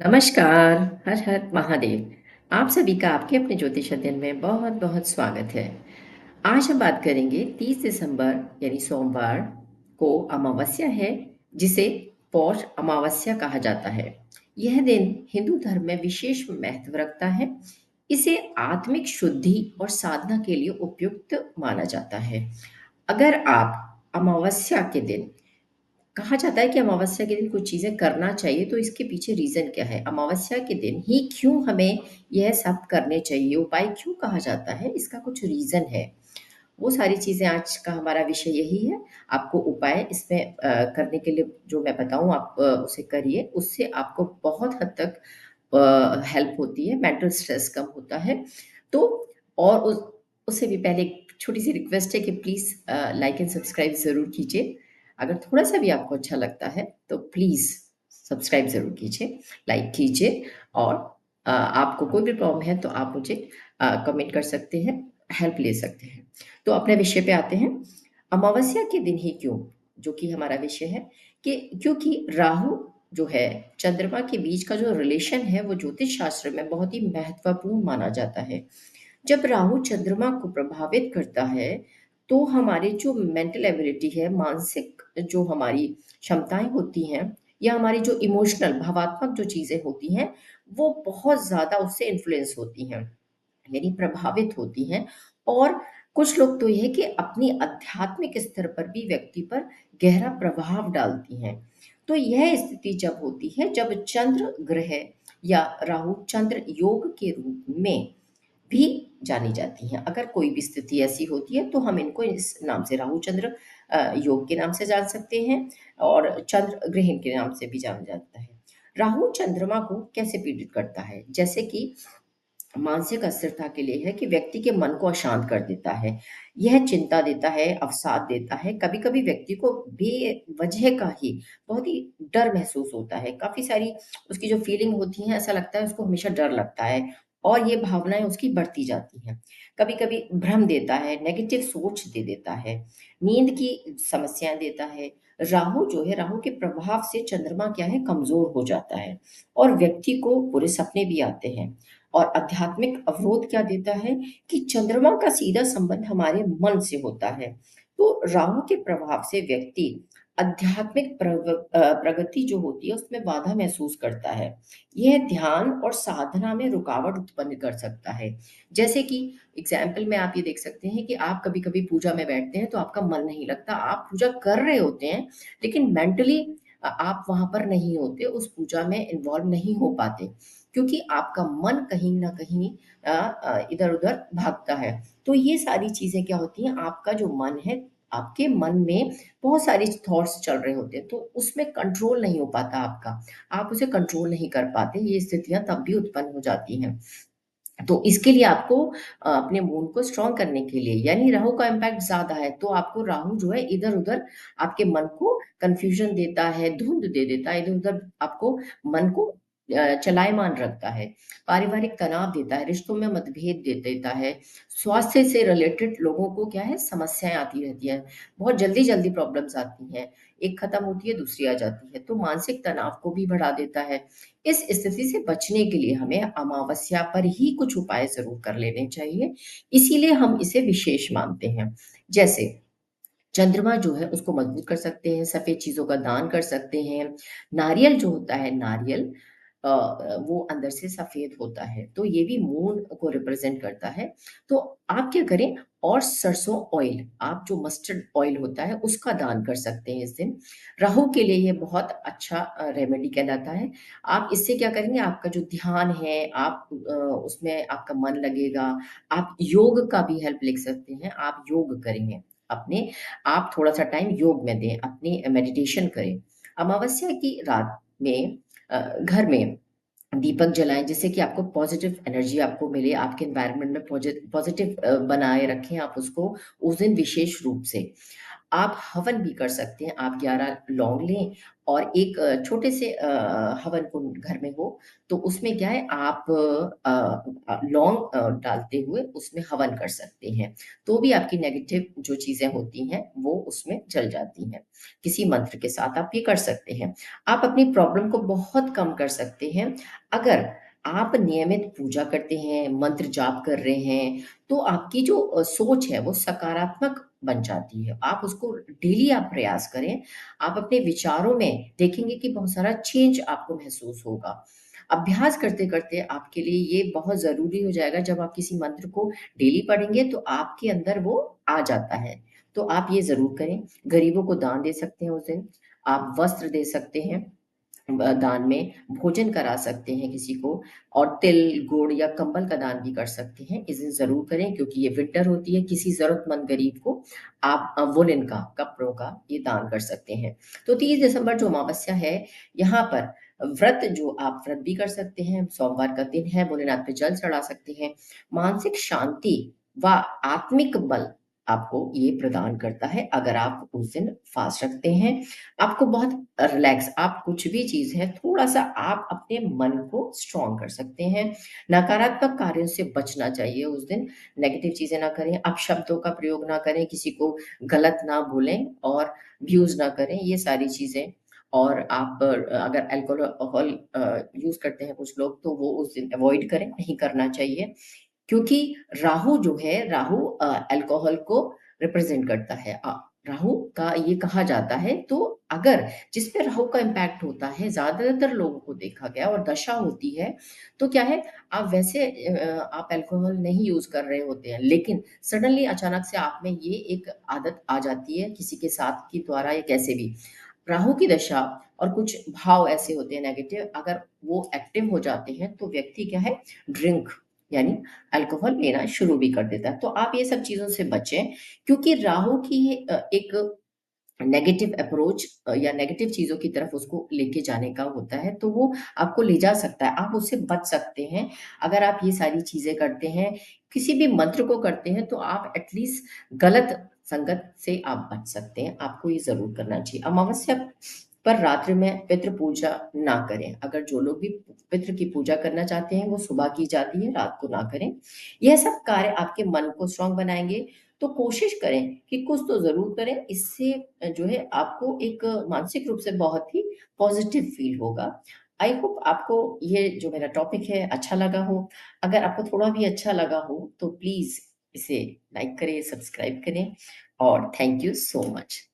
नमस्कार, हर हर महादेव। आप सभी का आपके अपने ज्योतिष अध्ययन में बहुत बहुत स्वागत है। आज हम बात करेंगे 30 दिसंबर यानी सोमवार को अमावस्या है, जिसे पौष अमावस्या कहा जाता है। यह दिन हिंदू धर्म में विशेष महत्व रखता है। इसे आत्मिक शुद्धि और साधना के लिए उपयुक्त माना जाता है। अगर आप अमावस्या के दिन कहा जाता है कि अमावस्या के दिन कुछ चीज़ें करना चाहिए, तो इसके पीछे रीज़न क्या है? अमावस्या के दिन ही क्यों हमें यह सब करने चाहिए? उपाय क्यों कहा जाता है? इसका कुछ रीज़न है। वो सारी चीज़ें आज का हमारा विषय यही है। आपको उपाय इसमें करने के लिए जो मैं बताऊँ आप उसे करिए। उससे आपको बहुत हद तक हेल्प होती है, मेंटल स्ट्रेस कम होता है। तो और उससे भी पहले एक छोटी-सी रिक्वेस्ट है कि प्लीज़ लाइक एंड सब्सक्राइब ज़रूर कीजिए। अगर थोड़ा-सा भी आपको अच्छा लगता है, तो प्लीज़ सब्सक्राइब ज़रूर कीजिए, लाइक कीजिए और आपको कोई भी प्रॉब्लम है तो आप मुझे कमेंट कर सकते हैं, हेल्प ले सकते हैं। तो अपने विषय पे आते हैं। अमावस्या के दिन ही क्यों? जो कि हमारा विषय है कि क्योंकि राहु जो है, चंद्रमा के बीच का जो रिलेशन है, वो ज्योतिष शास्त्र में बहुत ही महत्वपूर्ण माना जाता है। जब राहु चंद्रमा को प्रभावित करता है, तो हमारी जो मेंटल एबिलिटी है, मानसिक जो हमारी क्षमताएँ होती हैं या हमारी जो इमोशनल भावात्मक जो चीज़ें होती हैं, वो बहुत ज़्यादा उससे इन्फ्लुएंस होती हैं। यानी प्रभावित होती हैं और कुछ लोग तो ये है कि अपनी आध्यात्मिक स्तर पर भी व्यक्ति पर गहरा प्रभाव डालती हैं। तो यह स्थिति जब होती है, जब चंद्र ग्रह या राहु चंद्र योग के रूप में भी जानी जाती हैं। अगर कोई भी स्थिति ऐसी होती है, तो हम इनको इस नाम से राहु चंद्र योग के नाम से जान सकते हैं और चंद्र ग्रहण के नाम से भी जाना जाता है। राहु चंद्रमा को कैसे पीड़ित करता है? जैसे कि मानसिक अस्थिरता के लिए है कि व्यक्ति के मन को अशांत कर देता है। यह चिंता देता है, अवसाद देता है। कभी-कभी व्यक्ति को बेवजह का ही बहुत ही डर महसूस होता है। काफ़ी सारी उसकी जो फीलिंग होती हैं, ऐसा लगता है उसको हमेशा डर लगता है और ये भावनाएँ उसकी बढ़ती जाती हैं। कभी-कभी भ्रम देता है, नेगेटिव सोच दे देता है, नींद की समस्याएँ देता है। राहु जो है, राहु के प्रभाव से चंद्रमा क्या है, कमज़ोर हो जाता है और व्यक्ति को बुरे सपने भी आते हैं। और आध्यात्मिक अवरोध क्या देता है कि चंद्रमा का सीधा संबंध हमारे मन से होता है। तो राहु के प्रभाव से व्यक्ति आध्यात्मिक प्रगति जो होती है उसमें बाधा महसूस करता है। यह ध्यान और साधना में रुकावट उत्पन्न कर सकता है। जैसे कि एग्जाम्पल में आप ये देख सकते हैं कि आप कभी-कभी पूजा में बैठते हैं तो आपका मन नहीं लगता। आप पूजा कर रहे होते हैं, लेकिन मेंटली आप वहाँ पर नहीं होते, उस पूजा में इन्वॉल्व नहीं हो पाते। क्योंकि आपका मन कहीं न कहीं इधर-उधर भागता है। तो ये सारी चीज़ें क्या होती हैं, आपका जो मन है, आपके मन में बहुत सारी थॉट्स चल रहे होते हैं, तो उसमें कंट्रोल नहीं हो पाता आपका। आप उसे कंट्रोल नहीं कर पाते, ये स्थितियाँ तब भी उत्पन्न हो जाती हैं। तो इसके लिए आपको अपने मूड को स्ट्रॉन्ग करने के लिए यानी राहु का इम्पैक्ट ज़्यादा है, तो आपको राहु जो है इधर-उधर आपके मन को कन्फ्यूज़न देता है, धुंध दे देता है, इधर-उधर आपको मन को चलायमान रखता है, पारिवारिक तनाव देता है, रिश्तों में मतभेद दे देता है, स्वास्थ्य से रिलेटेड लोगों को क्या है समस्याएँ आती रहती हैं, बहुत जल्दी-जल्दी प्रॉब्लम्स आती हैं, एक खत्म होती है, दूसरी आ जाती है, तो मानसिक तनाव को भी बढ़ा देता है। इस स्थिति से बचने के लिए हमें अमावस्या पर ही कुछ उपाय ज़रूर कर लेने चाहिए, इसीलिए हम इसे विशेष मानते हैं। जैसे चंद्रमा जो है उसको मजबूत कर सकते हैं, सफ़ेद चीज़ों का दान कर सकते हैं, नारियल जो होता है नारियल वो अंदर से सफ़ेद होता है, तो ये भी मून को रिप्रेज़ेंट करता है। तो आप क्या करें और सरसों ऑयल, आप जो मस्टर्ड ऑयल होता है उसका दान कर सकते हैं इस दिन। राहु के लिए ये बहुत अच्छा रेमेडी कहलाता है। आप इससे क्या करेंगे आपका जो ध्यान है आप उसमें आपका मन लगेगा। आप योग का भी हेल्प ले सकते हैं, आप योग करेंगे अपने आप थोड़ा-सा टाइम योग में दें, अपनी मेडिटेशन करें। अमावस्या की रात में घर में दीपक जलाएँ जिससे कि आपको पॉज़िटिव एनर्जी आपको मिले, आपके एनवायरनमेंट में पॉज़िटिव बनाए रखें आप उसको उस दिन विशेष रूप से। आप हवन भी कर सकते हैं। आप 11 लौंग लें और एक छोटे से हवन कुंड घर में हो, तो उसमें क्या है आप लौंग डालते हुए उसमें हवन कर सकते हैं। तो भी आपकी नेगेटिव जो चीज़ें होती हैं, वो उसमें जल जाती हैं। किसी मंत्र के साथ आप ये कर सकते हैं। आप अपनी प्रॉब्लम को बहुत कम कर सकते हैं, अगर आप नियमित पूजा करते हैं, मंत्र जाप कर रहे हैं, तो आपकी जो सोच है वो सकारात्मक बन जाती है। आप उसको डेली आप प्रयास करें, आप अपने विचारों में देखेंगे कि बहुत सारा चेंज आपको महसूस होगा। अभ्यास करते-करते आपके लिए ये बहुत ज़रूरी हो जाएगा, जब आप किसी मंत्र को डेली पढ़ेंगे तो आपके अंदर वो आ जाता है। तो आप ये ज़रूर करें। गरीबों को दान दे सकते हैं उस दिन, आप वस्त्र दे सकते हैं दान में, भोजन करा सकते हैं किसी को और तिल, गुड़ या कंबल का दान भी कर सकते हैं। इस दिन ज़रूर करें क्योंकि ये विंटर होती है, किसी ज़रूरतमंद गरीब को आप वूलन का, कपड़ों का ये दान कर सकते हैं। तो 30 दिसंबर जो अमावस्या है, यहाँ पर व्रत जो आप व्रत भी कर सकते हैं, सोमवार का दिन है, भोलेनाथ पे जल चढ़ा सकते हैं। मानसिक शांति व आत्मिक बल आपको ये प्रदान करता है अगर आप उस दिन फास्ट रखते हैं। आपको बहुत रिलैक्स आप कुछ भी चीज़ है, थोड़ा-सा आप अपने मन को स्ट्रॉन्ग कर सकते हैं। नकारात्मक कार्यों से बचना चाहिए उस दिन, नेगेटिव चीज़ें ना करें, अपशब्दों का प्रयोग ना करें, किसी को गलत ना बोलें और व्यूज़ ना करें, ये सारी चीज़ें। और आप अगर अल्कोहल यूज़ करते हैं कुछ लोग, तो वो उस दिन अवॉइड करें, नहीं करना चाहिए। क्योंकि राहु जो है, राहु अल्कोहल को रिप्रेज़ेंट करता है। राहु का ये कहा जाता है, तो अगर जिस पे राहु का इम्पैक्ट होता है, ज़्यादातर लोगों को देखा गया और दशा होती है, तो क्या है, आप वैसे आप अल्कोहल नहीं यूज़ कर रहे होते हैं, लेकिन सडनली अचानक से आप में ये एक आदत आ जाती है, किसी के साथ के द्वारा या कैसे भी। राहु की दशा और कुछ भाव ऐसे होते हैं नेगेटिव, अगर वो एक्टिव हो जाते हैं, तो व्यक्ति क्या है, ड्रिंक यानी अल्कोहल लेना शुरू भी कर देता है। तो आप ये सब चीज़ों से बचें क्योंकि राहु की एक नेगेटिव अप्रोच या नेगेटिव चीज़ों की तरफ उसको लेके जाने का होता है, तो वो आपको ले जा सकता है, आप उससे बच सकते हैं। अगर आप ये सारी चीज़ें करते हैं, किसी भी मंत्र को करते हैं, तो आप एट लीस्ट गलत संगत से आप बच सकते हैं, आपको ये ज़रूर करना चाहिए। अमावस्या पर रात्रि में पितृ पूजा ना करें, अगर जो लोग भी पितृ की पूजा करना चाहते हैं, वो सुबह की जाती है, रात को ना करें। यह सब कार्य आपके मन को स्ट्रॉन्ग बनाएँगे, तो कोशिश करें कि कुछ तो ज़रूर करें, इससे जो है आपको एक मानसिक रूप से बहुत ही पॉज़िटिव फ़ील होगा। आई होप आपको ये जो मेरा टॉपिक है अच्छा लगा हो। अगर आपको थोड़ा भी अच्छा लगा हो, तो प्लीज़ इसे लाइक करें, सब्सक्राइब करें और थैंक यू सो मच।